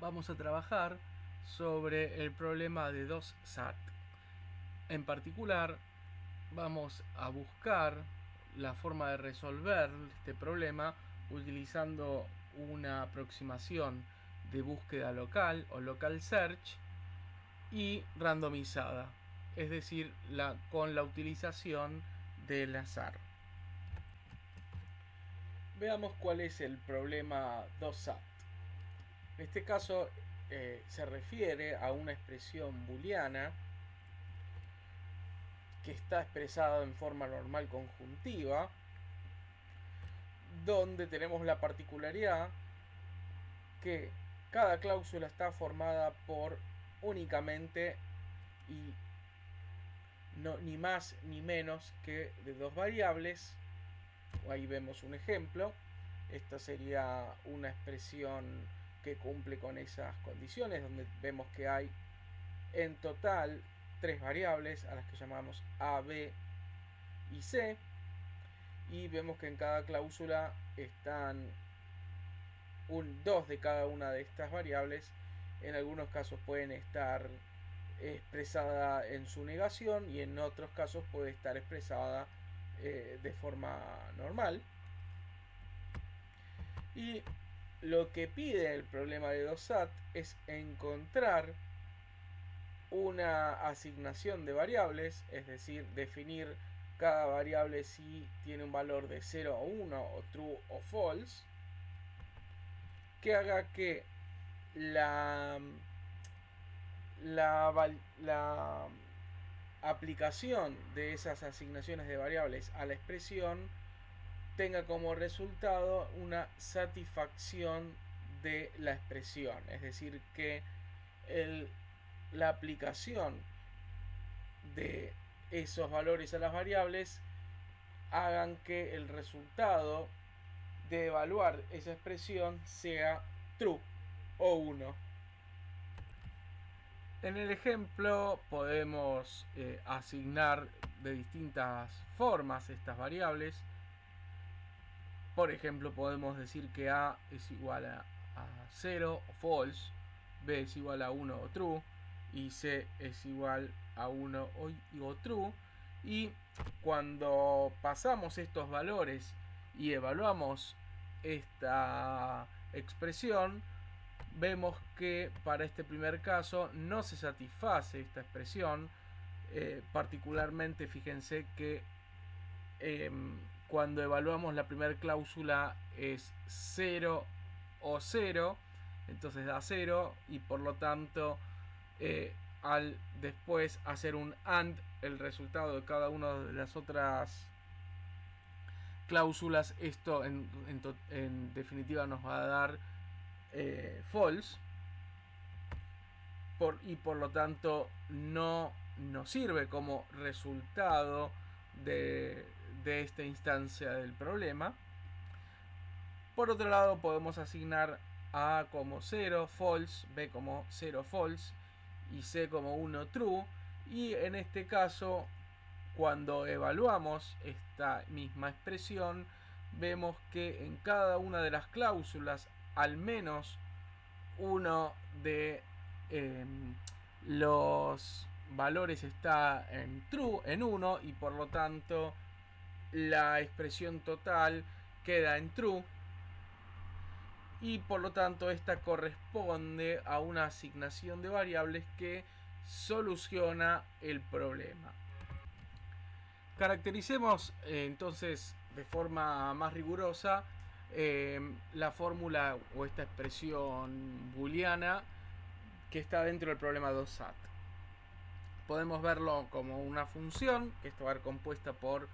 vamos a trabajar sobre el problema de 2 SAT. En particular, vamos a buscar la forma de resolver este problema utilizando una aproximación de búsqueda local o local search y randomizada, es decir, con la utilización del azar. Veamos cuál es el problema 2SAT. En este caso se refiere a una expresión booleana que está expresada en forma normal conjuntiva, donde tenemos la particularidad que cada cláusula está formada por únicamente y no, ni más ni menos que de dos variables. Ahí vemos un ejemplo. Esta sería una expresión que cumple con esas condiciones, donde vemos que hay en total tres variables a las que llamamos A, B y C, y vemos que en cada cláusula están dos de cada una de estas variables. En algunos casos pueden estar expresada en su negación y en otros casos puede estar expresada de forma normal. Y lo que pide el problema de 2SAT es encontrar una asignación de variables, es decir, definir cada variable si tiene un valor de 0 o 1 o true o false, que haga que la aplicación de esas asignaciones de variables a la expresión tenga como resultado una satisfacción de la expresión, es decir, que la aplicación de esos valores a las variables hagan que el resultado de evaluar esa expresión sea true o 1. En el ejemplo podemos asignar de distintas formas estas variables. Por ejemplo, podemos decir que A es igual a 0 o false, B es igual a 1 o true, y C es igual a 1 o true. Y cuando pasamos estos valores y evaluamos esta expresión, vemos que para este primer caso no se satisface esta expresión. Particularmente, fíjense que cuando evaluamos la primera cláusula es 0 o 0, entonces da 0, y por lo tanto al después hacer un AND, el resultado de cada una de las otras cláusulas, esto en definitiva nos va a dar false, y por lo tanto no nos sirve como resultado de esta instancia del problema. Por otro lado, podemos asignar A como 0 false, B como 0 false y C como 1 true, y en este caso, cuando evaluamos esta misma expresión, vemos que en cada una de las cláusulas al menos uno de los valores está en true, en 1, y por lo tanto la expresión total queda en true, y por lo tanto esta corresponde a una asignación de variables que soluciona el problema. Caractericemos entonces de forma más rigurosa la fórmula o esta expresión booleana que está dentro del problema 2SAT. Podemos verlo como una función que está compuesta por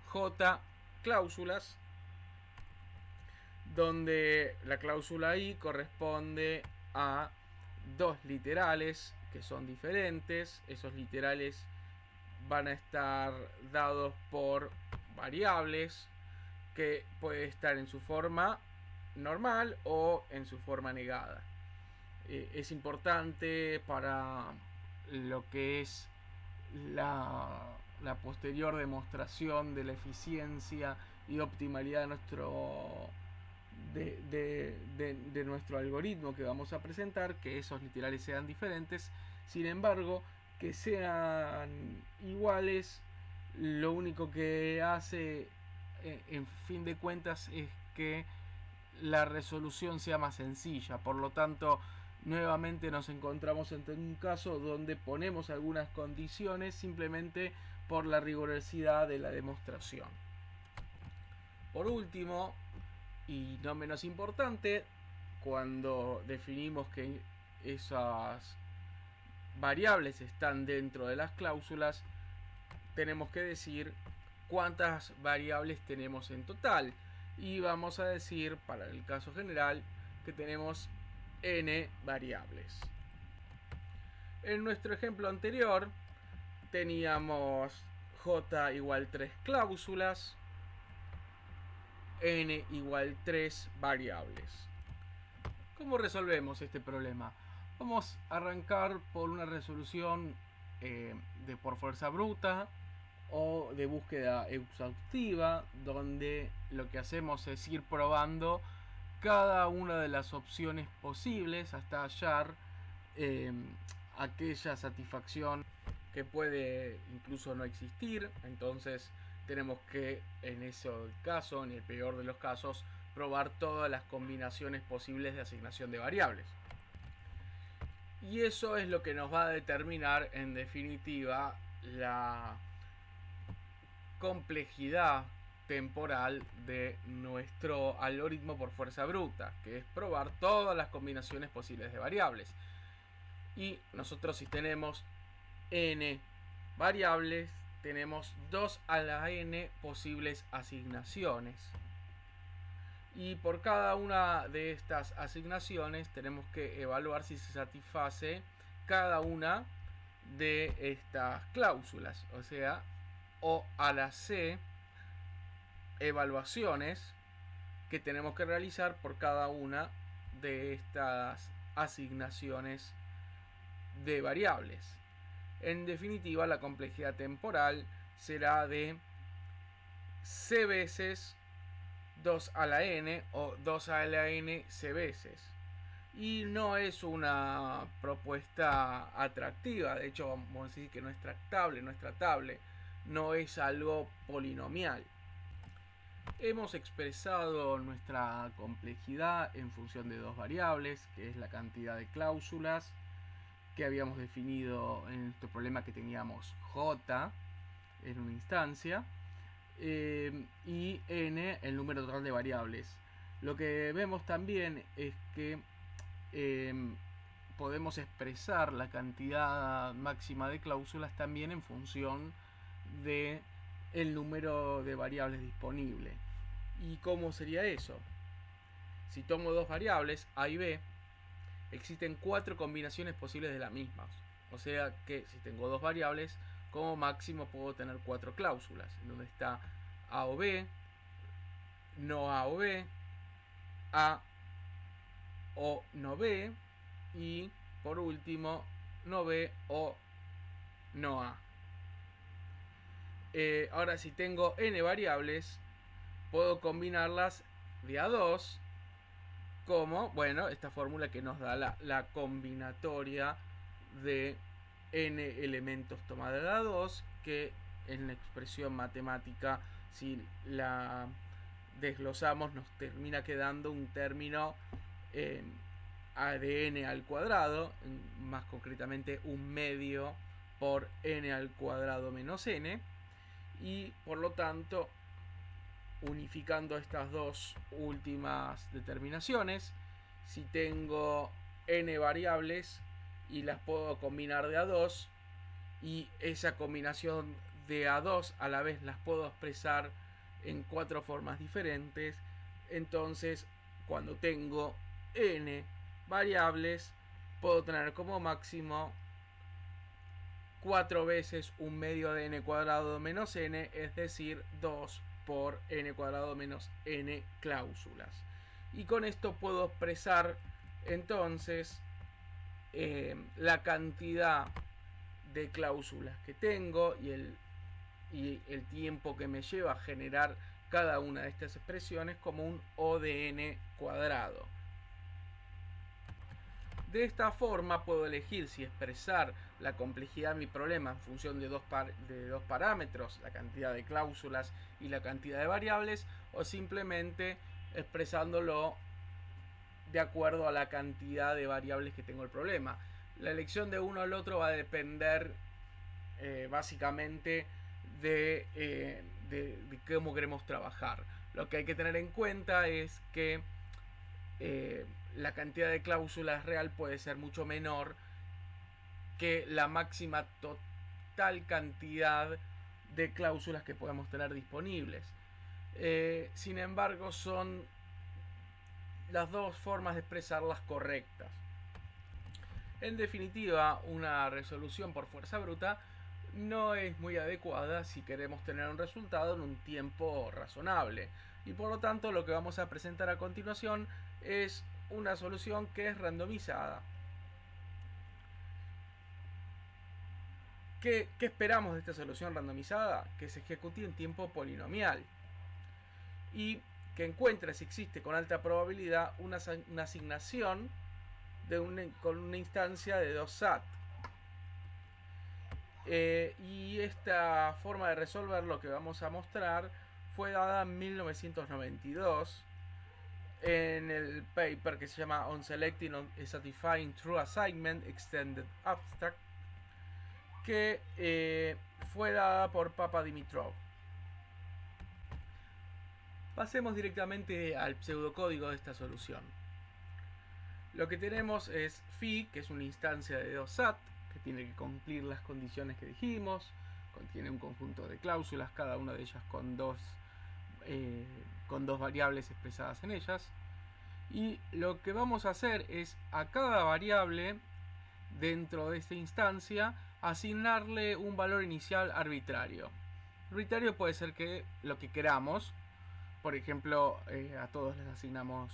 J cláusulas, donde la cláusula I corresponde a dos literales que son diferentes. Esos literales van a estar dados por variables que puede estar en su forma normal o en su forma negada. Es importante para lo que es la posterior demostración de la eficiencia y optimalidad de nuestro algoritmo que vamos a presentar, que esos literales sean diferentes. Sin embargo, que sean iguales, lo único que hace, en fin de cuentas, es que la resolución sea más sencilla. Por lo tanto, nuevamente nos encontramos ante un caso donde ponemos algunas condiciones simplemente por la rigurosidad de la demostración. Por último, y no menos importante, cuando definimos que esas variables están dentro de las cláusulas, tenemos que decir cuántas variables tenemos en total. Y vamos a decir, para el caso general, que tenemos n variables. En nuestro ejemplo anterior teníamos j igual 3 cláusulas, n igual 3 variables. ¿Cómo resolvemos este problema? Vamos a arrancar por una resolución de por fuerza bruta o de búsqueda exhaustiva, donde lo que hacemos es ir probando cada una de las opciones posibles hasta hallar aquella satisfacción que puede incluso no existir. Entonces tenemos que, en ese caso, en el peor de los casos, probar todas las combinaciones posibles de asignación de variables. Y eso es lo que nos va a determinar, en definitiva, la complejidad temporal de nuestro algoritmo por fuerza bruta, que es probar todas las combinaciones posibles de variables. Y nosotros, si tenemos n variables, tenemos 2 a la n posibles asignaciones. Y por cada una de estas asignaciones tenemos que evaluar si se satisface cada una de estas cláusulas. O sea, o a la c evaluaciones que tenemos que realizar por cada una de estas asignaciones de variables. En definitiva, la complejidad temporal será de c veces 2 a la n o 2 a la n c veces. Y no es una propuesta atractiva. De hecho, vamos a decir que no es tractable, no es tratable. No es algo polinomial. Hemos expresado nuestra complejidad en función de dos variables, que es la cantidad de cláusulas que habíamos definido en nuestro problema, que teníamos j en una instancia, y n, el número total de variables. Lo que vemos también es que podemos expresar la cantidad máxima de cláusulas también en función de el número de variables disponible. ¿Y cómo sería eso? Si tomo dos variables, a y b, existen 4 combinaciones posibles de la misma. O sea que si tengo dos variables, como máximo puedo tener 4 cláusulas, en donde está a o b, no a o b, a o no b, y por último no b o no a. Ahora, si tengo n variables, puedo combinarlas de a 2, como, bueno, esta fórmula que nos da la combinatoria de n elementos tomada de a 2, que en la expresión matemática, si la desglosamos, nos termina quedando un término de n al cuadrado, más concretamente un medio por n al cuadrado menos n, y por lo tanto, unificando estas dos últimas determinaciones, si tengo n variables y las puedo combinar de a 2, y esa combinación de a 2 a la vez las puedo expresar en 4 formas diferentes, entonces cuando tengo n variables puedo tener como máximo 4 veces un medio de n cuadrado menos n, es decir, 2 por n cuadrado menos n cláusulas. Y con esto puedo expresar entonces la cantidad de cláusulas que tengo y el tiempo que me lleva a generar cada una de estas expresiones como un O de n cuadrado. De esta forma puedo elegir si expresar la complejidad de mi problema en función de dos parámetros, la cantidad de cláusulas y la cantidad de variables, o simplemente expresándolo de acuerdo a la cantidad de variables que tengo el problema. La elección de uno al otro va a depender básicamente de cómo queremos trabajar. Lo que hay que tener en cuenta es que la cantidad de cláusulas real puede ser mucho menor que la máxima total cantidad de cláusulas que podemos tener disponibles. Sin embargo, son las dos formas de expresarlas correctas. En definitiva, una resolución por fuerza bruta no es muy adecuada si queremos tener un resultado en un tiempo razonable. Y por lo tanto, lo que vamos a presentar a continuación es una solución que es randomizada. ¿Qué esperamos de esta solución randomizada? Que se ejecute en tiempo polinomial y que encuentre, si existe con alta probabilidad, una asignación con una instancia de 2 SAT. Y esta forma de resolver lo que vamos a mostrar fue dada en 1992 en el paper que se llama On Selecting and Satisfying True Assignment Extended Abstract, que fue dada por Papadimitrov. Pasemos directamente al pseudocódigo de esta solución. Lo que tenemos es phi, que es una instancia de 2 SAT, que tiene que cumplir las condiciones que dijimos, contiene un conjunto de cláusulas, cada una de ellas con dos variables expresadas en ellas. Y lo que vamos a hacer es a cada variable dentro de esta instancia asignarle un valor inicial arbitrario. Arbitrario puede ser que lo que queramos. Por ejemplo, a todos les asignamos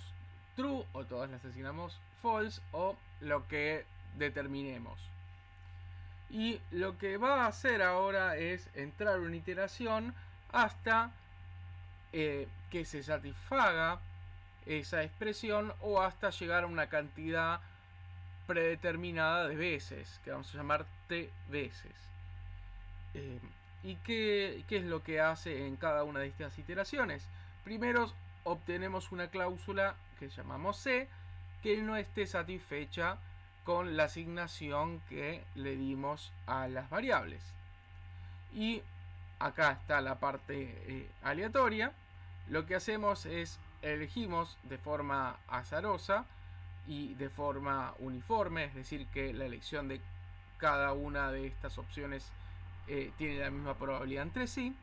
true o todos les asignamos false o lo que determinemos. Y lo que va a hacer ahora es entrar una iteración hasta que se satisfaga esa expresión o hasta llegar a una cantidad predeterminada de veces, que vamos a llamar t veces. ¿Y qué es lo que hace en cada una de estas iteraciones? Primero obtenemos una cláusula que llamamos C que no esté satisfecha con la asignación que le dimos a las variables. Y acá está la parte aleatoria. Lo que hacemos es elegimos de forma azarosa y de forma uniforme, es decir, que la elección de cada una de estas opciones tiene la misma probabilidad entre sí.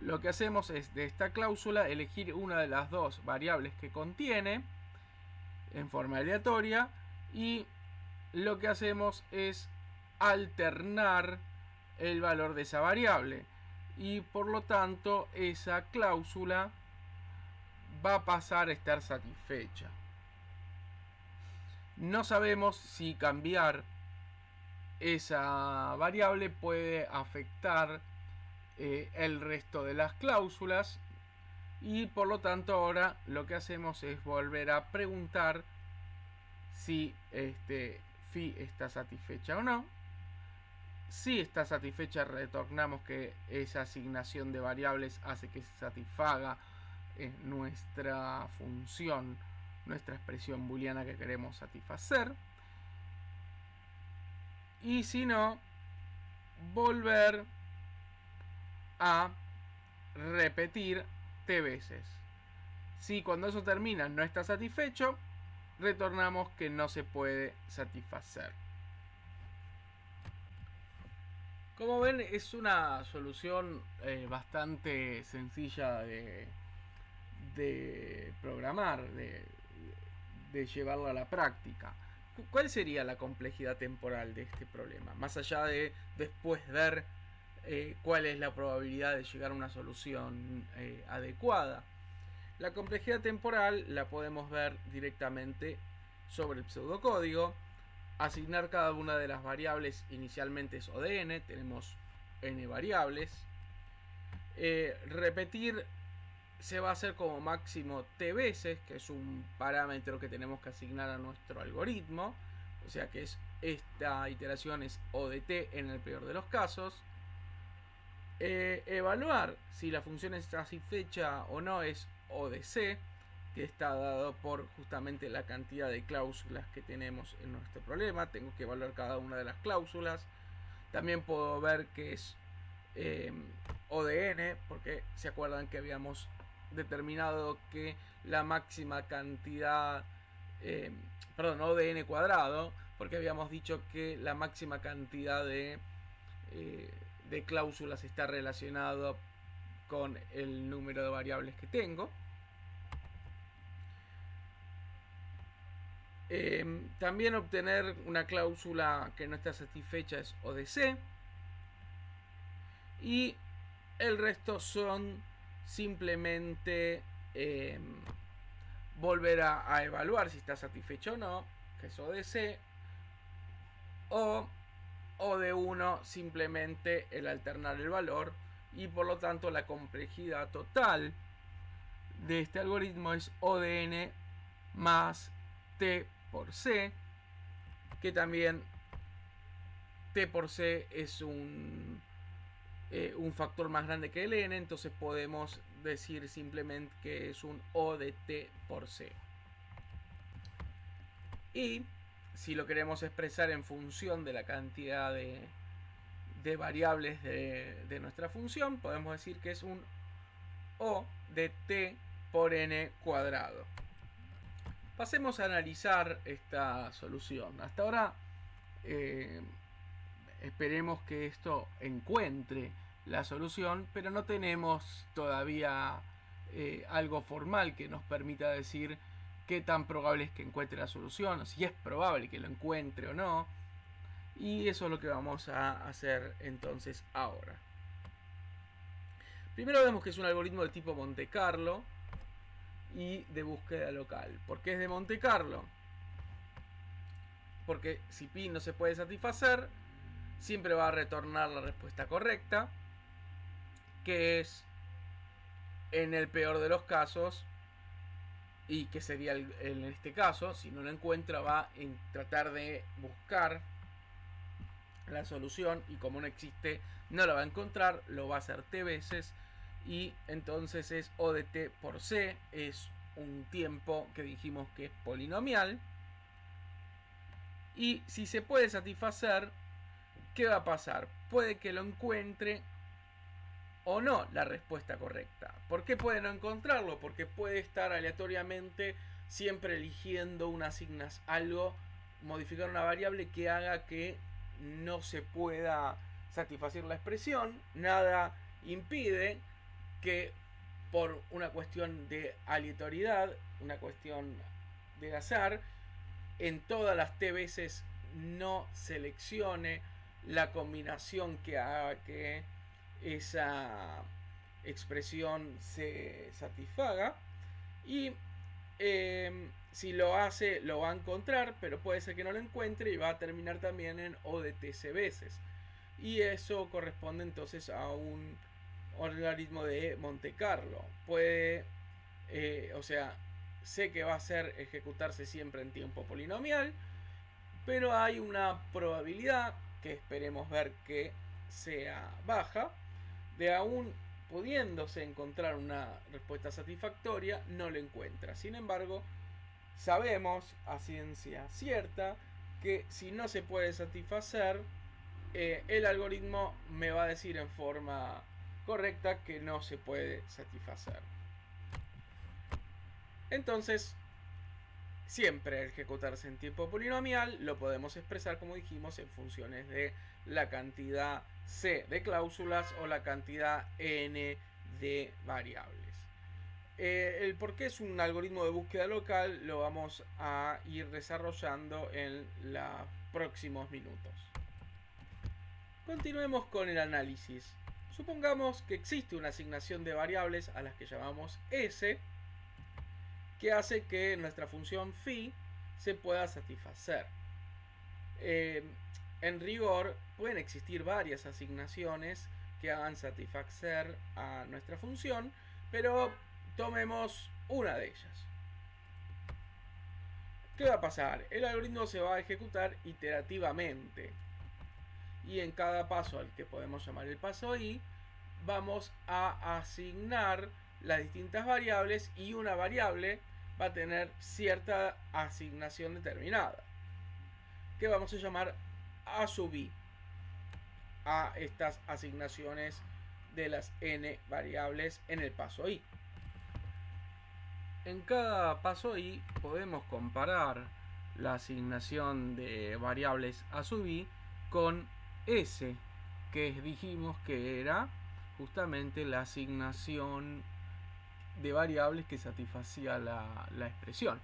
Lo que hacemos es de esta cláusula elegir una de las dos variables que contiene en forma aleatoria y lo que hacemos es alternar el valor de esa variable y por lo tanto esa cláusula va a pasar a estar satisfecha. No sabemos si cambiar esa variable puede afectar el resto de las cláusulas y por lo tanto ahora lo que hacemos es volver a preguntar si phi está satisfecha o no. Si está satisfecha, retornamos que esa asignación de variables hace que se satisfaga nuestra función, nuestra expresión booleana que queremos satisfacer. Y si no, volver a repetir t veces. Si cuando eso termina no está satisfecho, retornamos que no se puede satisfacer. Como ven, es una solución bastante sencilla de programar, de llevarla a la práctica. ¿Cuál sería la complejidad temporal de este problema? Más allá de después ver cuál es la probabilidad de llegar a una solución adecuada. La complejidad temporal la podemos ver directamente sobre el pseudocódigo. Asignar cada una de las variables inicialmente es O de n, tenemos n variables. Repetir se va a hacer como máximo t veces, que es un parámetro que tenemos que asignar a nuestro algoritmo. O sea que esta iteración es O de t en el peor de los casos. Evaluar si la función es satisfecha o no es O de c, que está dado por justamente la cantidad de cláusulas que tenemos en nuestro problema. Tengo que evaluar cada una de las cláusulas. También puedo ver que es O de n, porque se acuerdan que habíamos determinado que la máxima cantidad, O de n cuadrado, porque habíamos dicho que la máxima cantidad de cláusulas está relacionado con el número de variables que tengo. También obtener una cláusula que no está satisfecha es O de c. Y el resto son simplemente volver a evaluar si está satisfecho o no, que es O de c. O de 1 simplemente el alternar el valor, y por lo tanto la complejidad total de este algoritmo es O de n más t por c, que también t por c es un factor más grande que el n, entonces podemos decir simplemente que es un O de t por c. Y si lo queremos expresar en función de la cantidad de variables de nuestra función, podemos decir que es un O de t por n cuadrado. Pasemos a analizar esta solución. Hasta ahora esperemos que esto encuentre la solución, pero no tenemos todavía algo formal que nos permita decir qué tan probable es que encuentre la solución, si es probable que lo encuentre o no. Y eso es lo que vamos a hacer entonces ahora. Primero vemos que es un algoritmo de tipo Monte Carlo y de búsqueda local. ¿Por qué es de Monte Carlo? Porque si pi no se puede satisfacer, siempre va a retornar la respuesta correcta, que es, en el peor de los casos, y que sería en este caso, si no lo encuentra, va a tratar de buscar la solución, y como no existe, no la va a encontrar, lo va a hacer t veces, y entonces es O de t por c, es un tiempo que dijimos que es polinomial. Y si se puede satisfacer, ¿qué va a pasar? Puede que lo encuentre o no la respuesta correcta. ¿Por qué puede no encontrarlo? Porque puede estar aleatoriamente siempre eligiendo modificar una variable que haga que no se pueda satisfacer la expresión. Nada impide que por una cuestión de aleatoriedad, una cuestión de azar, en todas las t veces no seleccione la combinación que haga que esa expresión se satisfaga. Y si lo hace, lo va a encontrar, pero puede ser que no lo encuentre y va a terminar también en O de tc veces. Y eso corresponde entonces a un algoritmo de Monte Carlo. Puede, o sea, sé que va a ser ejecutarse siempre en tiempo polinomial, pero hay una probabilidad, que esperemos ver que sea baja, de aún pudiéndose encontrar una respuesta satisfactoria, no lo encuentra. Sin embargo, sabemos a ciencia cierta que si no se puede satisfacer, el algoritmo me va a decir en forma correcta que no se puede satisfacer. Entonces, siempre al ejecutarse en tiempo polinomial lo podemos expresar, como dijimos, en funciones de la cantidad c de cláusulas o la cantidad n de variables. El por qué es un algoritmo de búsqueda local lo vamos a ir desarrollando en los próximos minutos. Continuemos con el análisis. Supongamos que existe una asignación de variables a las que llamamos s, que hace que nuestra función phi se pueda satisfacer. En rigor, pueden existir varias asignaciones que hagan satisfacer a nuestra función, pero tomemos una de ellas. ¿Qué va a pasar? El algoritmo se va a ejecutar iterativamente. Y en cada paso, al que podemos llamar el paso i, vamos a asignar las distintas variables, y una variable va a tener cierta asignación determinada, que vamos a llamar a sub i, a estas asignaciones de las n variables en el paso i. En cada paso i podemos comparar la asignación de variables a sub i con s, que dijimos que era justamente la asignación de variables que satisfacía la expresión.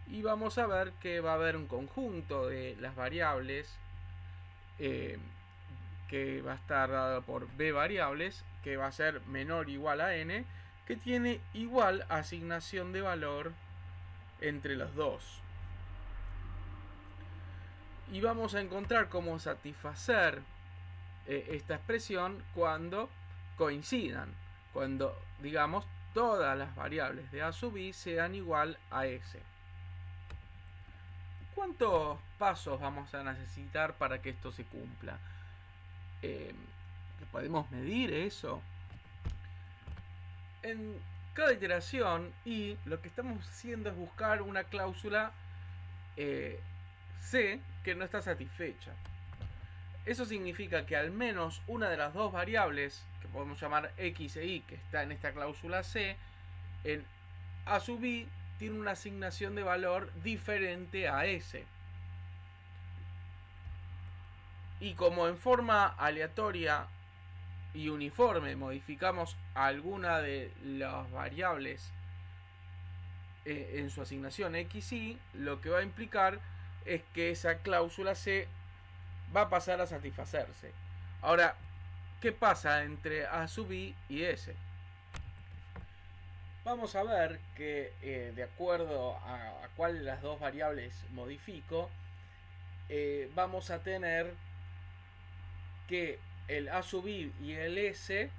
Y vamos a ver que va a haber un conjunto de las variables que va a estar dado por b variables, que va a ser menor o igual a n, que tiene igual asignación de valor entre los dos. Y vamos a encontrar cómo satisfacer esta expresión cuando coincidan, cuando, digamos, todas las variables de a sub i sean igual a s. ¿Cuántos pasos vamos a necesitar para que esto se cumpla? ¿Podemos medir eso? En cada iteración y lo que estamos haciendo es buscar una cláusula C que no está satisfecha. Eso significa que al menos una de las dos variables, que podemos llamar x e y, que está en esta cláusula C, en a sub i tiene una asignación de valor diferente a s. Y como en forma aleatoria y uniforme modificamos alguna de las variables en su asignación x, y, lo que va a implicar es que esa cláusula C va a pasar a satisfacerse. Ahora, ¿qué pasa entre a sub i y s? Vamos a ver que de acuerdo a cuál de las dos variables modifico, vamos a tener que el a sub i y el s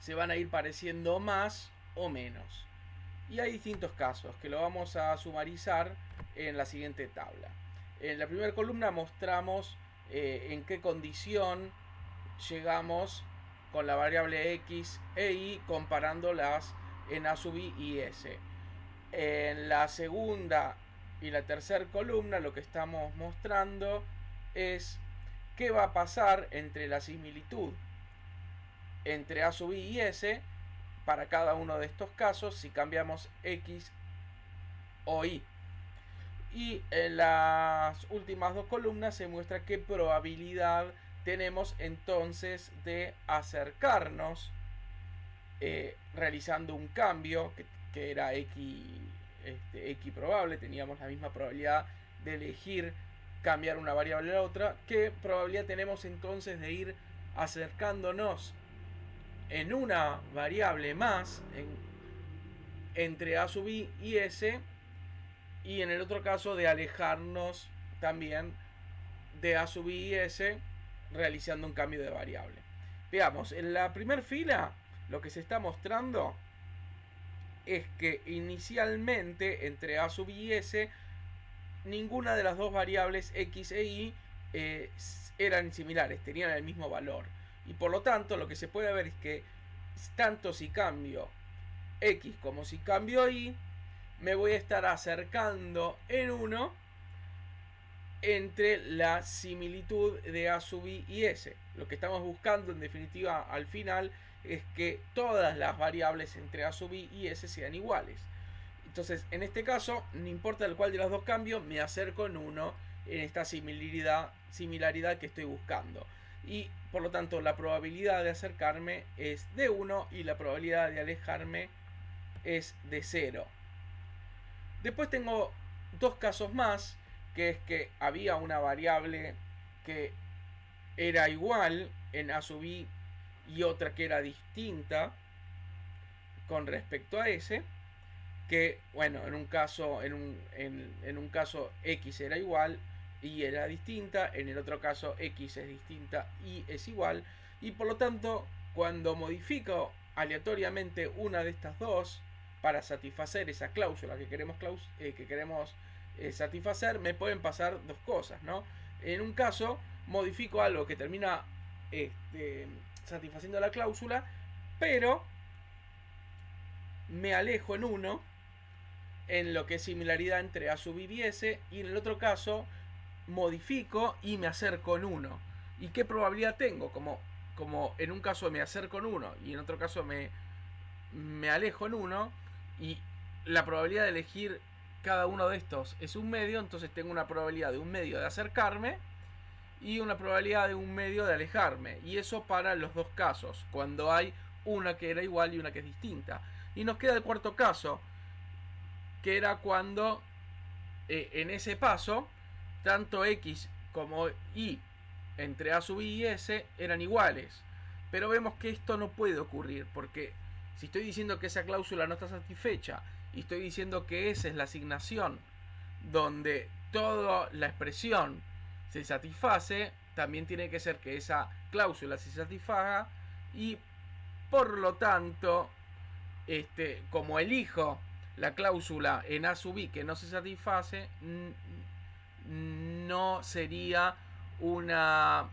se van a ir pareciendo más o menos. Y hay distintos casos que lo vamos a sumarizar en la siguiente tabla. En la primera columna mostramos en qué condición llegamos con la variable x e y comparándolas en a sub i y s. En la segunda y la tercera columna lo que estamos mostrando es qué va a pasar entre la similitud entre a sub i y s para cada uno de estos casos si cambiamos x o y. Y en las últimas dos columnas se muestra qué probabilidad tenemos entonces de acercarnos realizando un cambio que era x probable. Teníamos la misma probabilidad de elegir cambiar una variable a la otra. ¿Qué probabilidad tenemos entonces de ir acercándonos en una variable más entre a sub i y s, y en el otro caso de alejarnos también de a sub i y s realizando un cambio de variable? Veamos, en la primera fila lo que se está mostrando es que inicialmente entre a sub i y s ninguna de las dos variables x e y eran similares, tenían el mismo valor. Y por lo tanto lo que se puede ver es que tanto si cambio x como si cambio y, me voy a estar acercando en uno entre la similitud de a sub i y s. Lo que estamos buscando en definitiva al final es que todas las variables entre a sub i y s sean iguales. Entonces en este caso, no importa el cual de los dos cambios, me acerco en uno en esta similaridad que estoy buscando. Y por lo tanto la probabilidad de acercarme es de 1 y la probabilidad de alejarme es de 0. Después tengo dos casos más, que es que había una variable que era igual en a sub i y otra que era distinta con respecto a s, que bueno, en un caso x era igual y era distinta, en el otro caso x es distinta y es igual, y por lo tanto cuando modifico aleatoriamente una de estas dos para satisfacer esa cláusula que queremos, satisfacer, me pueden pasar dos cosas, ¿no? En un caso, modifico algo que termina satisfaciendo la cláusula, pero me alejo en uno, en lo que es similaridad entre A sub I y S, y en el otro caso modifico y me acerco en uno. ¿Y qué probabilidad tengo? Como en un caso me acerco en uno y en otro caso me alejo en uno, y la probabilidad de elegir cada uno de estos es un medio, entonces tengo una probabilidad de un medio de acercarme y una probabilidad de un medio de alejarme. Y eso para los dos casos, cuando hay una que era igual y una que es distinta. Y nos queda el cuarto caso, que era cuando en ese paso tanto X como Y entre A sub I y S eran iguales. Pero vemos que esto no puede ocurrir, porque si estoy diciendo que esa cláusula no está satisfecha y estoy diciendo que esa es la asignación donde toda la expresión se satisface, también tiene que ser que esa cláusula se satisfaga, y por lo tanto, como elijo la cláusula en A sub I que no se satisface, no sería una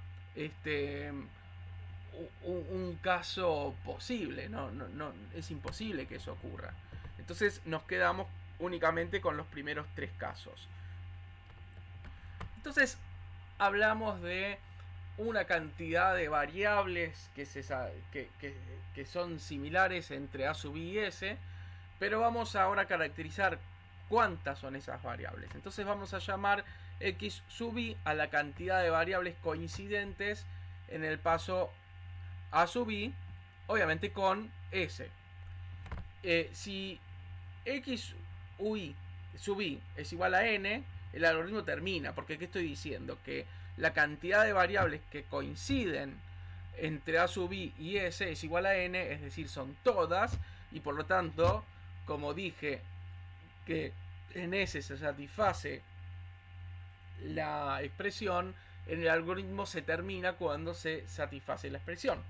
un caso posible, no, es imposible que eso ocurra. Entonces nos quedamos únicamente con los primeros tres casos. Entonces hablamos de una cantidad de variables que son similares entre A sub I y S, pero vamos ahora a caracterizar cuántas son esas variables. Entonces vamos a llamar X sub I a la cantidad de variables coincidentes en el paso A sub I, obviamente con S. Si X sub I es igual a N, el algoritmo termina, porque ¿qué estoy diciendo? Que la cantidad de variables que coinciden entre A sub I y S es igual a N, es decir, son todas, y por lo tanto, como dije que en S se satisface la expresión, en el algoritmo se termina cuando se satisface la expresión.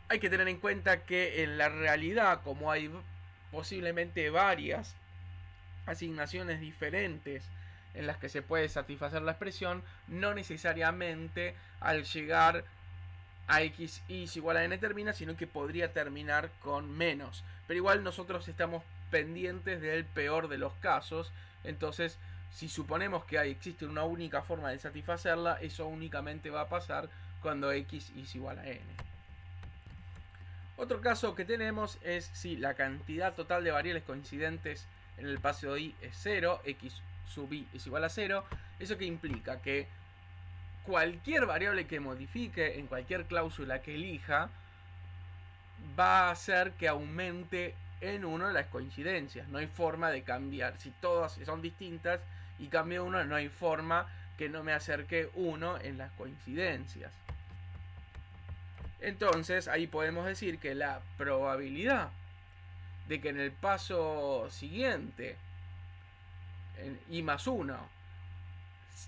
Hay que tener en cuenta que en la realidad, como hay posiblemente varias asignaciones diferentes en las que se puede satisfacer la expresión, no necesariamente al llegar a X es igual a N termina, sino que podría terminar con menos. Pero igual nosotros estamos pendientes del peor de los casos. Entonces, si suponemos que existe una única forma de satisfacerla, eso únicamente va a pasar cuando X es igual a N. Otro caso que tenemos es si la cantidad total de variables coincidentes en el paso I es 0, X sub I es igual a 0. ¿Eso qué implica? Que cualquier variable que modifique en cualquier cláusula que elija va a hacer que aumente en 1 las coincidencias. No hay forma de cambiar. Si todas son distintas y cambio 1, no hay forma que no me acerque 1 en las coincidencias. Entonces ahí podemos decir que la probabilidad de que en el paso siguiente, en I más 1,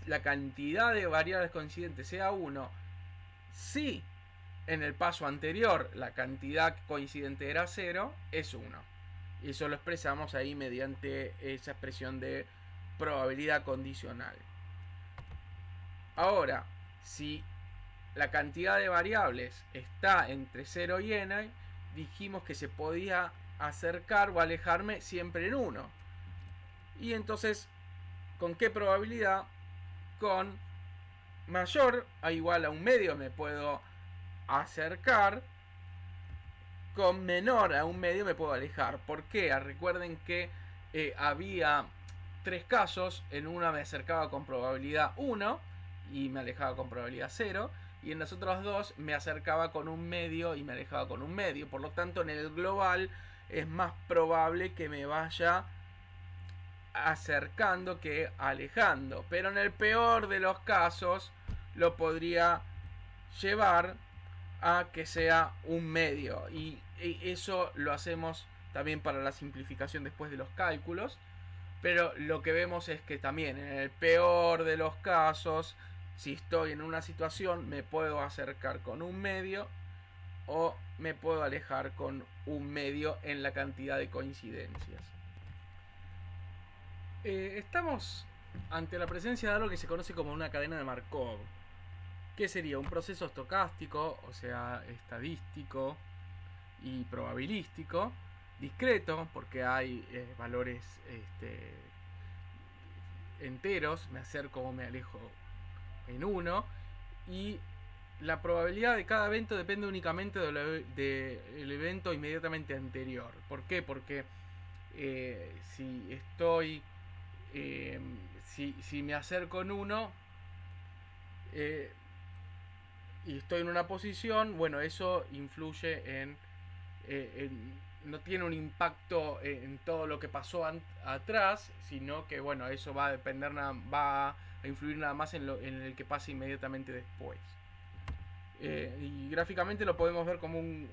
la cantidad de variables coincidentes sea 1, si en el paso anterior la cantidad coincidente era 0, es 1. Y eso lo expresamos ahí mediante esa expresión de probabilidad condicional. Ahora, si la cantidad de variables está entre 0 y n, dijimos que se podía acercar o alejarme siempre en 1. Y entonces, ¿con qué probabilidad? Con mayor a igual a un medio me puedo acercar, con menor a un medio me puedo alejar. ¿Por qué? Recuerden que había tres casos. En una me acercaba con probabilidad 1 y me alejaba con probabilidad 0, y en los otros dos me acercaba con un medio y me alejaba con un medio. Por lo tanto, en el global es más probable que me vaya acercando que alejando. Pero en el peor de los casos lo podría llevar a que sea un medio, y eso lo hacemos también para la simplificación después de los cálculos. Pero lo que vemos es que también en el peor de los casos, si estoy en una situación, me puedo acercar con un medio o me puedo alejar con un medio en la cantidad de coincidencias. Estamos ante la presencia de algo que se conoce como una cadena de Markov, que sería un proceso estocástico, o sea, estadístico y probabilístico, discreto, porque hay valores enteros, me acerco o me alejo en uno, y la probabilidad de cada evento depende únicamente del evento inmediatamente anterior. ¿Por qué? Porque si estoy si me acerco en uno y estoy en una posición, bueno, eso influye no tiene un impacto en todo lo que pasó atrás, sino que bueno, eso va a depender, va a influir nada más en el que pase inmediatamente después. Y gráficamente lo podemos ver como un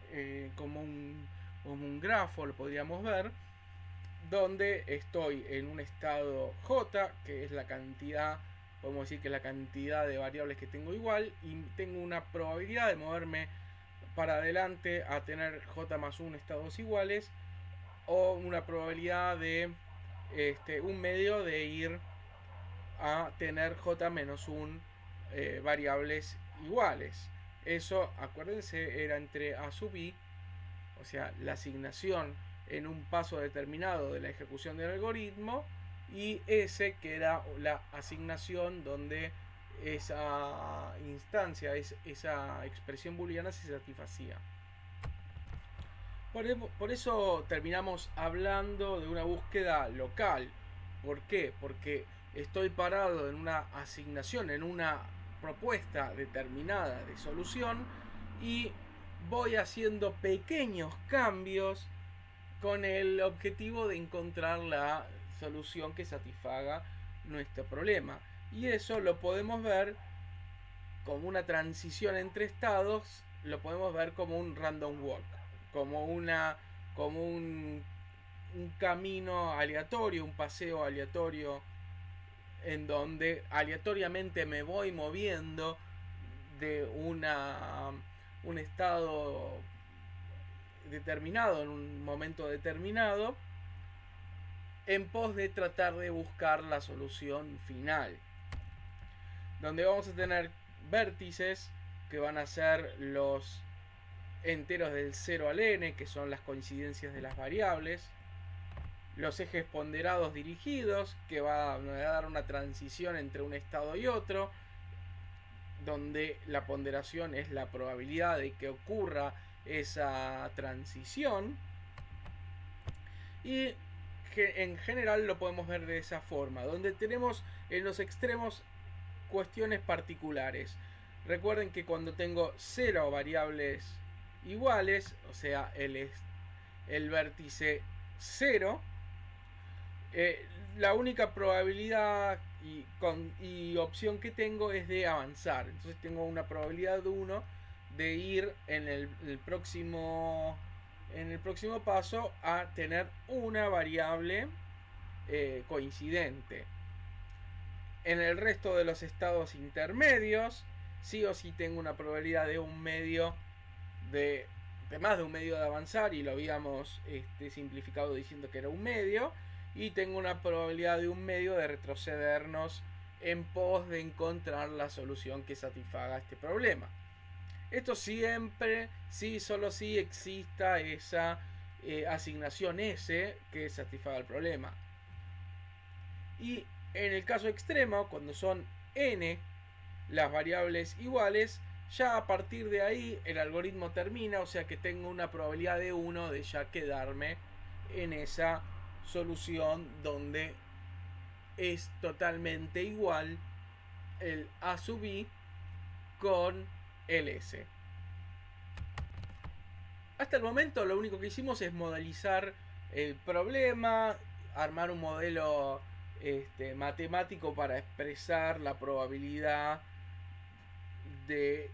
grafo, lo podríamos ver, donde estoy en un estado J, que es la cantidad, podemos decir que es la cantidad de variables que tengo igual, y tengo una probabilidad de moverme para adelante a tener J más 1 estados iguales, o una probabilidad de un medio de ir a tener J menos 1 variables iguales. Eso, acuérdense, era entre A sub I, o sea, la asignación en un paso determinado de la ejecución del algoritmo, y S, que era la asignación donde esa instancia, esa expresión booleana se satisfacía. Por eso terminamos hablando de una búsqueda local. ¿Por qué? Porque estoy parado en una asignación, en una propuesta determinada de solución, y voy haciendo pequeños cambios con el objetivo de encontrar la solución que satisfaga nuestro problema. Y eso lo podemos ver como una transición entre estados, lo podemos ver como un random walk, como un camino aleatorio, un paseo aleatorio, en donde aleatoriamente me voy moviendo de un estado determinado en un momento determinado, en pos de tratar de buscar la solución final, donde vamos a tener vértices que van a ser los enteros del 0 al n, que son las coincidencias de las variables, los ejes ponderados dirigidos, que van a dar una transición entre un estado y otro, donde la ponderación es la probabilidad de que ocurra esa transición, y que en general lo podemos ver de esa forma, donde tenemos en los extremos cuestiones particulares. Recuerden que cuando tengo 0 variables iguales, o sea, el vértice 0, la única probabilidad y opción que tengo es de avanzar. Entonces tengo una probabilidad de 1 de ir en el próximo paso a tener una variable coincidente. En el resto de los estados intermedios, sí o sí tengo una probabilidad de un medio de más de un medio de avanzar, y lo habíamos simplificado diciendo que era un medio, y tengo una probabilidad de un medio de retrocedernos en pos de encontrar la solución que satisfaga este problema. Esto siempre, sí, solo si exista esa asignación S que satisfaga el problema. Y en el caso extremo, cuando son n las variables iguales, ya a partir de ahí el algoritmo termina, o sea que tengo una probabilidad de 1 de ya quedarme en esa solución donde es totalmente igual el A sub I con el S. Hasta el momento lo único que hicimos es modelizar el problema, armar un modelo matemático para expresar la probabilidad de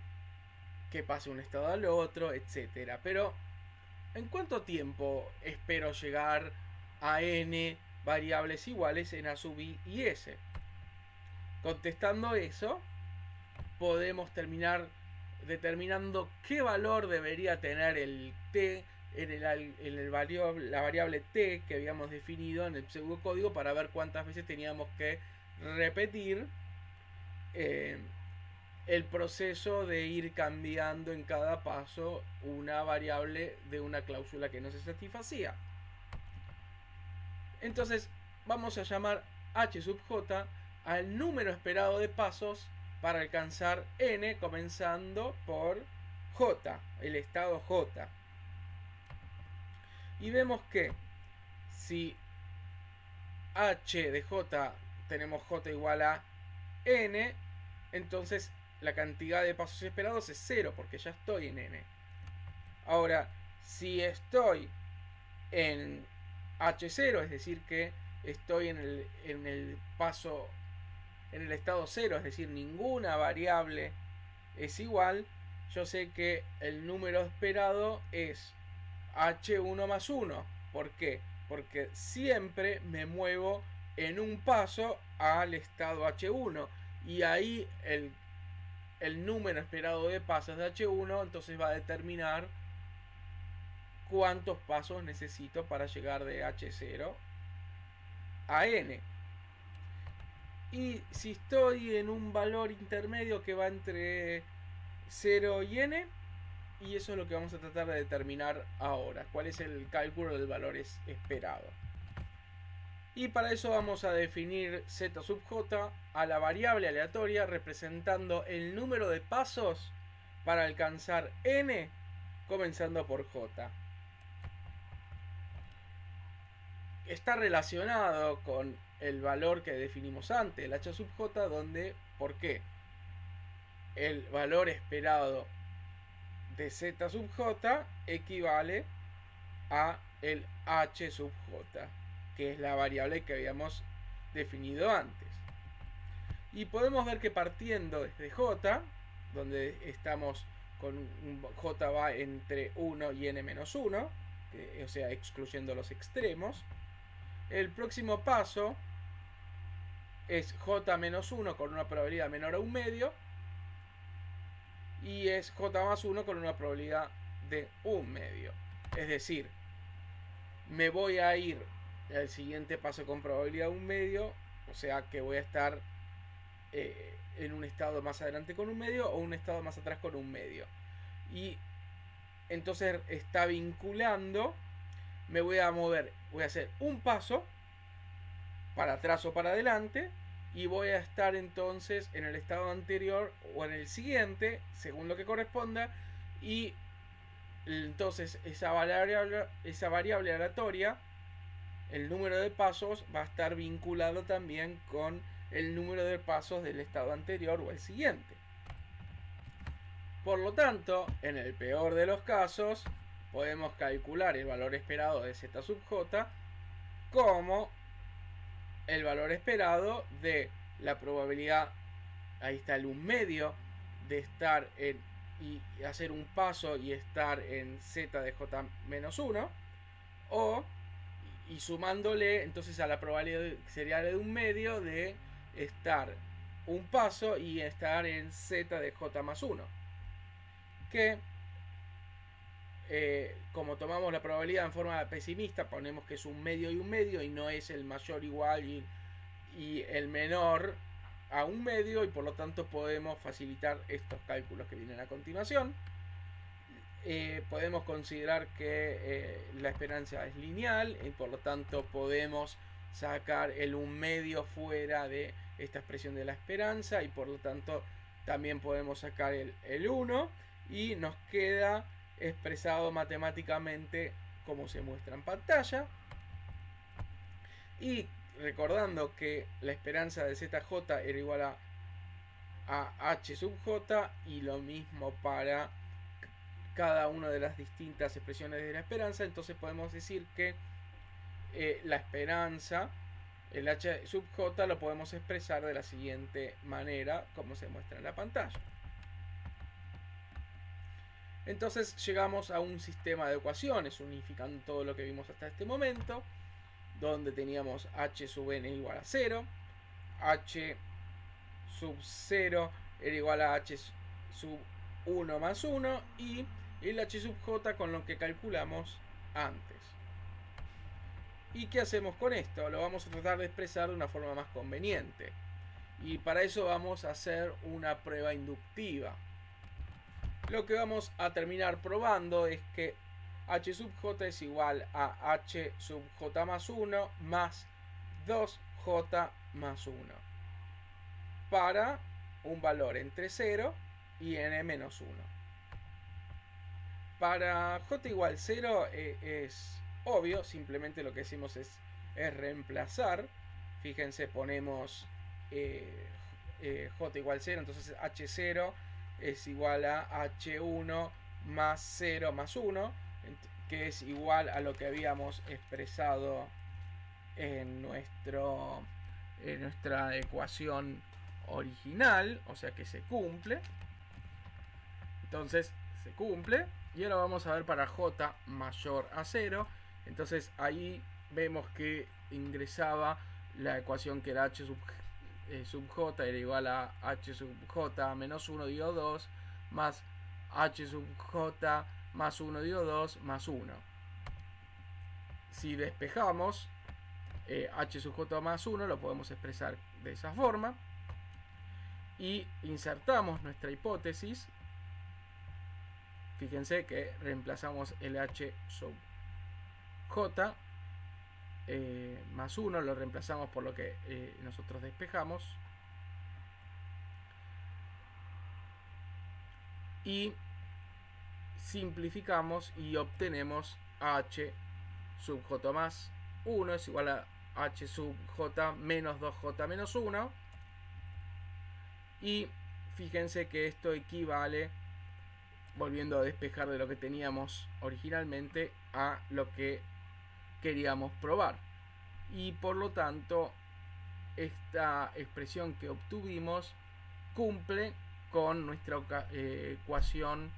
que pase un estado al otro, etcétera. Pero ¿en cuánto tiempo espero llegar a n variables iguales en A sub I y S? Contestando eso, podemos terminar determinando qué valor debería tener el t en la variable t que habíamos definido en el pseudocódigo para ver cuántas veces teníamos que repetir el proceso de ir cambiando en cada paso una variable de una cláusula que no se satisfacía. Entonces vamos a llamar h sub j al número esperado de pasos para alcanzar n, comenzando por j, el estado j. Y vemos que si h de j tenemos j igual a n, entonces la cantidad de pasos esperados es 0 porque ya estoy en n. Ahora, si estoy en h0, es decir que estoy en el paso, en el estado 0, es decir, ninguna variable es igual, yo sé que el número esperado es h1 más 1. ¿Por qué? Porque siempre me muevo en un paso al estado h1 y ahí el número esperado de pasos de h1 entonces va a determinar cuántos pasos necesito para llegar de h0 a n. Y si estoy en un valor intermedio que va entre 0 y n, y eso es lo que vamos a tratar de determinar ahora, cuál es el cálculo del valor esperado. Y para eso vamos a definir z sub j a la variable aleatoria representando el número de pasos para alcanzar n, comenzando por j. Está relacionado con el valor que definimos antes, el h sub j, donde, ¿por qué? El valor esperado de z sub j equivale a el h sub j, que es la variable que habíamos definido antes. Y podemos ver que partiendo desde j, donde estamos con j va entre 1 y n menos 1, o sea, excluyendo los extremos, el próximo paso es j menos 1 con una probabilidad menor a 1 medio, y es j más 1 con una probabilidad de 1 medio. Es decir, me voy a ir al siguiente paso con probabilidad 1 medio, o sea que voy a estar en un estado más adelante con 1 medio o un estado más atrás con 1 medio. Y entonces está vinculando, me voy a mover, voy a hacer un paso para atrás o para adelante y voy a estar entonces en el estado anterior o en el siguiente, según lo que corresponda, y entonces esa variable aleatoria, el número de pasos, va a estar vinculado también con el número de pasos del estado anterior o el siguiente. Por lo tanto, en el peor de los casos, podemos calcular el valor esperado de z sub j como el valor esperado de la probabilidad, ahí está el 1 medio, de estar en y hacer un paso y estar en z de j menos 1, y sumándole entonces a la probabilidad sería de 1 medio de estar un paso y estar en z de j más 1, que como tomamos la probabilidad en forma pesimista, ponemos que es 1 medio y 1 medio y no es el mayor igual y el menor a 1 medio, y por lo tanto podemos facilitar estos cálculos que vienen a continuación. Podemos considerar que la esperanza es lineal y por lo tanto podemos sacar el 1 medio fuera de esta expresión de la esperanza, y por lo tanto también podemos sacar el 1 y nos queda expresado matemáticamente como se muestra en pantalla. Y recordando que la esperanza de ZJ era igual a H sub J, y lo mismo para cada una de las distintas expresiones de la esperanza, entonces podemos decir que la esperanza, el H sub J, lo podemos expresar de la siguiente manera, como se muestra en la pantalla. Entonces llegamos a un sistema de ecuaciones unificando todo lo que vimos hasta este momento, donde teníamos h sub n igual a 0, h sub 0 era igual a h sub 1 más 1 y el h sub j con lo que calculamos antes. ¿Y qué hacemos con esto? Lo vamos a tratar de expresar de una forma más conveniente. Y para eso vamos a hacer una prueba inductiva. Lo que vamos a terminar probando es que h sub j es igual a h sub j más 1 más 2j más 1 para un valor entre 0 y n menos 1. Para j igual 0 es obvio, simplemente lo que hacemos es reemplazar. Fíjense, ponemos j igual 0, entonces h0 es igual a h1 más 0 más 1, que es igual a lo que habíamos expresado en nuestra ecuación original, o sea que se cumple. Entonces se cumple. Y ahora vamos a ver para j mayor a 0. Entonces ahí vemos que ingresaba la ecuación que era h sub j era igual a h sub j menos 1 dividido 2 más h sub j más 1 dividido 2 más 1. Si despejamos h sub j más 1 lo podemos expresar de esa forma. Y insertamos nuestra hipótesis. Fíjense que reemplazamos el h sub j más 1, lo reemplazamos por lo que nosotros despejamos. Y simplificamos y obtenemos h sub j más 1 es igual a h sub j menos 2j menos 1. Y fíjense que esto equivale, volviendo a despejar de lo que teníamos originalmente, a lo que queríamos probar. Y por lo tanto, esta expresión que obtuvimos cumple con nuestra ecuación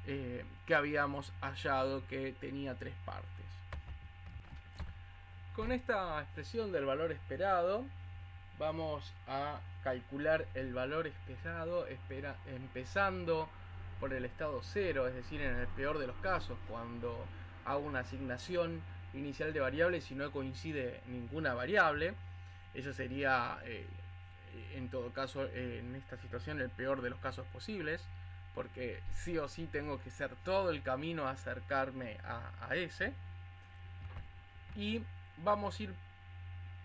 que habíamos hallado, que tenía 3 partes. Con esta expresión del valor esperado, vamos a calcular el valor esperado empezando por el estado 0, es decir, en el peor de los casos, cuando hago una asignación inicial de variables y no coincide ninguna variable. Eso sería, en todo caso, en esta situación, el peor de los casos posibles, porque sí o sí tengo que hacer todo el camino a acercarme a ese. Y vamos a ir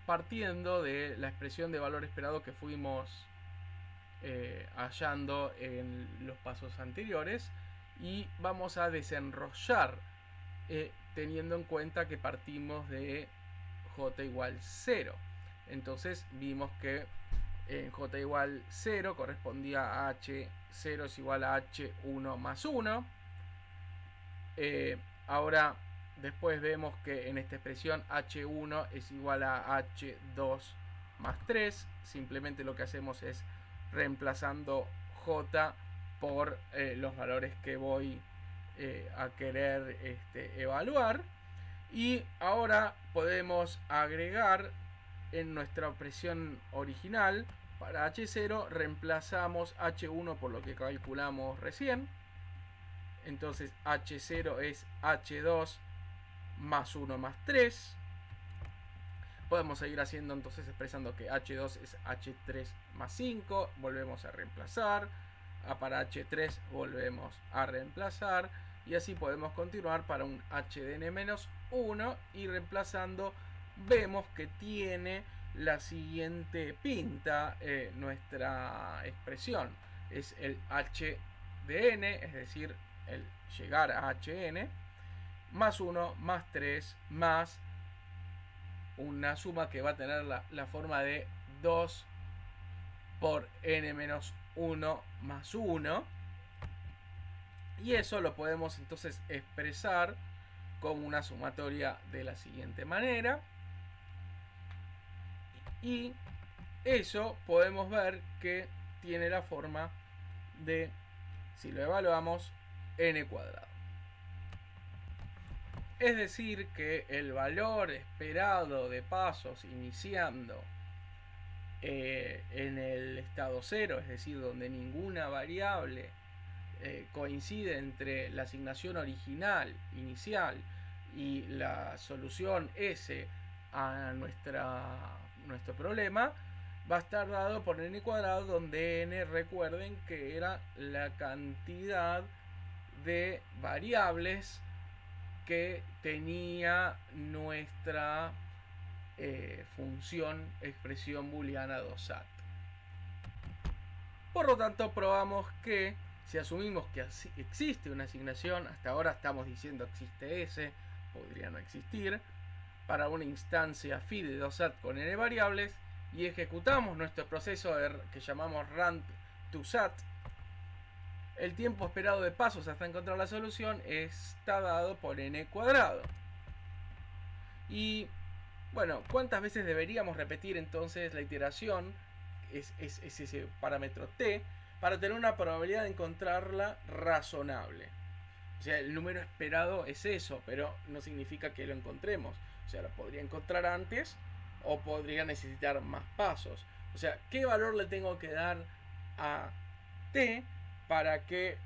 partiendo de la expresión de valor esperado que fuimos hallando en los pasos anteriores, y vamos a desenrollar teniendo en cuenta que partimos de j igual 0. Entonces vimos que en j igual 0 correspondía a h0 es igual a h1 más 1. Ahora después vemos que en esta expresión h1 es igual a h2 más 3. Simplemente lo que hacemos es reemplazando j por los valores que voy a querer evaluar. Y ahora podemos agregar en nuestra expresión original para h0, reemplazamos h1 por lo que calculamos recién. Entonces h0 es h2 más 1 más 3. Podemos seguir haciendo, entonces expresando que h2 es h3 más 5. Volvemos a reemplazar. Para h3 volvemos a reemplazar. Y así podemos continuar para un h de n menos 1. Y reemplazando vemos que tiene la siguiente pinta nuestra expresión. Es el h de n, es decir, el llegar a hn, más 1, más 3, más una suma que va a tener la forma de 2 por n menos 1 más 1. Y eso lo podemos entonces expresar como una sumatoria de la siguiente manera. Y eso podemos ver que tiene la forma de, si lo evaluamos, n cuadrado. Es decir, que el valor esperado de pasos iniciando en el estado 0, es decir, donde ninguna variable coincide entre la asignación original, inicial, y la solución S a nuestro problema, va a estar dado por n cuadrado, donde n, recuerden que era la cantidad de variables que tenía nuestra función expresión booleana 2sat. Por lo tanto, probamos que si asumimos que existe una asignación, hasta ahora estamos diciendo existe S, podría no existir, para una instancia phi de 2sat con n variables, y ejecutamos nuestro proceso que llamamos run to sat, el tiempo esperado de pasos hasta encontrar la solución está dado por n cuadrado. Y bueno, ¿cuántas veces deberíamos repetir entonces la iteración? Es ese parámetro t, para tener una probabilidad de encontrarla razonable. O sea, el número esperado es eso, pero no significa que lo encontremos. O sea, lo podría encontrar antes o podría necesitar más pasos. O sea, ¿qué valor le tengo que dar a t para que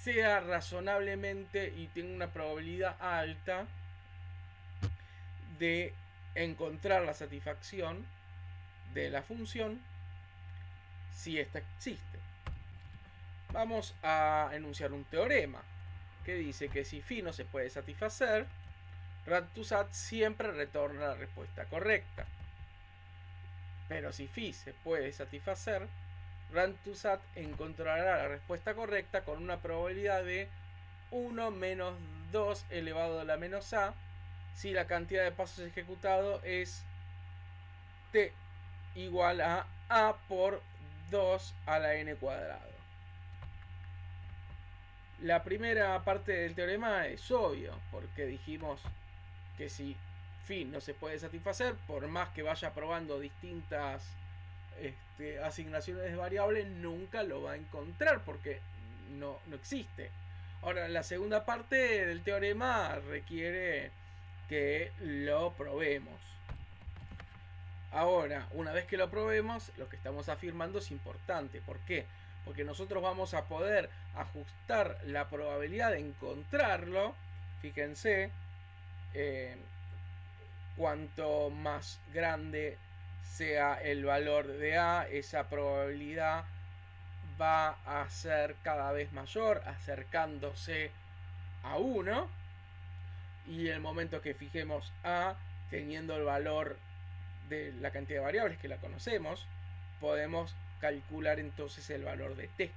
sea razonablemente y tenga una probabilidad alta de encontrar la satisfacción de la función si ésta existe? Vamos a enunciar un teorema que dice que si phi no se puede satisfacer, run2sat siempre retorna la respuesta correcta. Pero si phi se puede satisfacer, run2sat encontrará la respuesta correcta con una probabilidad de 1 menos 2 elevado a la menos a si la cantidad de pasos ejecutados es t igual a por 2 a la n cuadrado. La primera parte del teorema es obvio, porque dijimos que si phi no se puede satisfacer, por más que vaya probando distintas asignaciones de variables, nunca lo va a encontrar porque no existe. Ahora, la segunda parte del teorema requiere que lo probemos. Ahora, una vez que lo probemos, lo que estamos afirmando es importante. ¿Por qué? Porque nosotros vamos a poder ajustar la probabilidad de encontrarlo. Fíjense, cuanto más grande sea el valor de A, esa probabilidad va a ser cada vez mayor, acercándose a 1. Y el momento que fijemos A, teniendo el valor de la cantidad de variables que la conocemos, podemos calcular entonces el valor de t.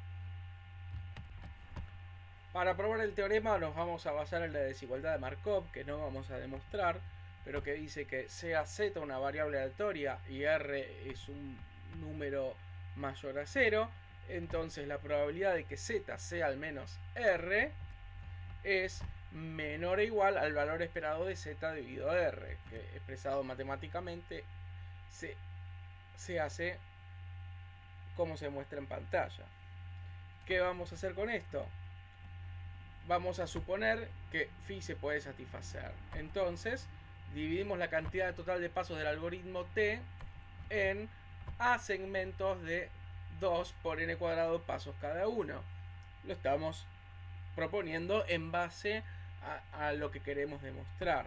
Para probar el teorema nos vamos a basar en la desigualdad de Markov, que no vamos a demostrar, pero que dice que sea z una variable aleatoria y r es un número mayor a 0, entonces la probabilidad de que z sea al menos r es menor o igual al valor esperado de z dividido r, que expresado matemáticamente se hace como se muestra en pantalla. ¿Qué vamos a hacer con esto? Vamos a suponer que phi se puede satisfacer. Entonces, dividimos la cantidad total de pasos del algoritmo t en a segmentos de 2 por n cuadrado pasos cada uno. Lo estamos proponiendo en base a lo que queremos demostrar.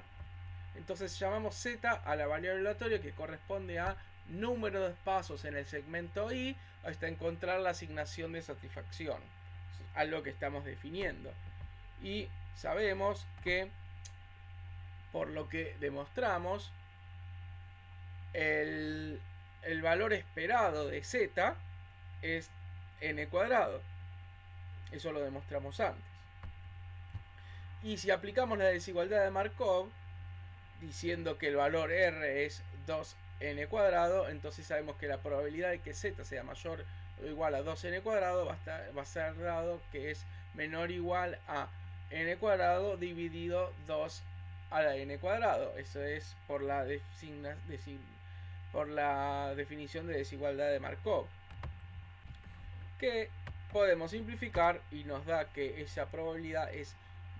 Entonces llamamos z a la variable aleatoria, que corresponde a número de pasos en el segmento i hasta encontrar la asignación de satisfacción, algo que estamos definiendo. Y sabemos que, por lo que demostramos, el valor esperado de z es n cuadrado. Eso lo demostramos antes. Y si aplicamos la desigualdad de Markov, diciendo que el valor r es 2n cuadrado, entonces sabemos que la probabilidad de que z sea mayor o igual a 2n cuadrado va a ser dado que es menor o igual a n cuadrado dividido 2 a la n cuadrado. Eso es por la definición de desigualdad de Markov, que podemos simplificar y nos da que esa probabilidad es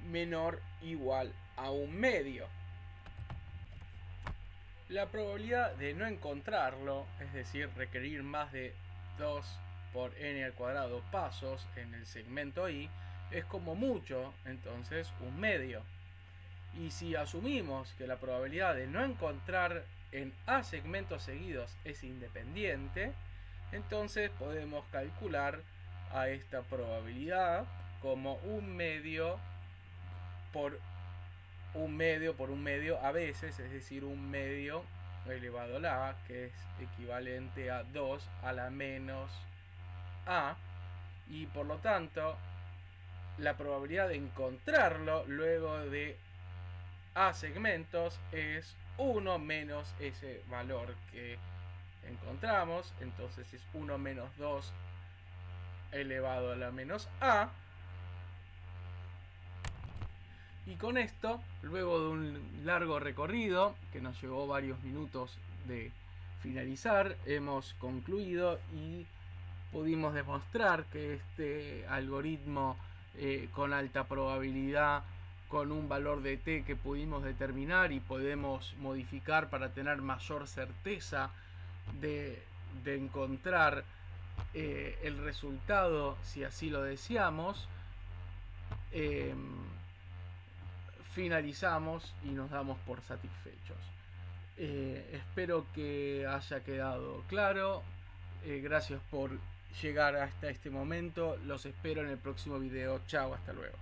menor o igual a un medio. La probabilidad de no encontrarlo, es decir, requerir más de 2 por n al cuadrado pasos en el segmento i es como mucho entonces un medio. Y si asumimos que la probabilidad de no encontrar en a segmentos seguidos es independiente, entonces podemos calcular a esta probabilidad como un medio por un medio a veces, es decir, un medio elevado a la a, que es equivalente a 2 a la menos a, y por lo tanto la probabilidad de encontrarlo luego de a segmentos es 1 menos ese valor que encontramos, entonces es 1 menos 2 elevado a la menos a. Y con esto, luego de un largo recorrido que nos llevó varios minutos de finalizar, hemos concluido y pudimos demostrar que este algoritmo con alta probabilidad, con un valor de t que pudimos determinar y podemos modificar para tener mayor certeza de encontrar el resultado si así lo deseamos, finalizamos y nos damos por satisfechos. Espero que haya quedado claro. Gracias por llegar hasta este momento. Los espero en el próximo video. Chao, hasta luego.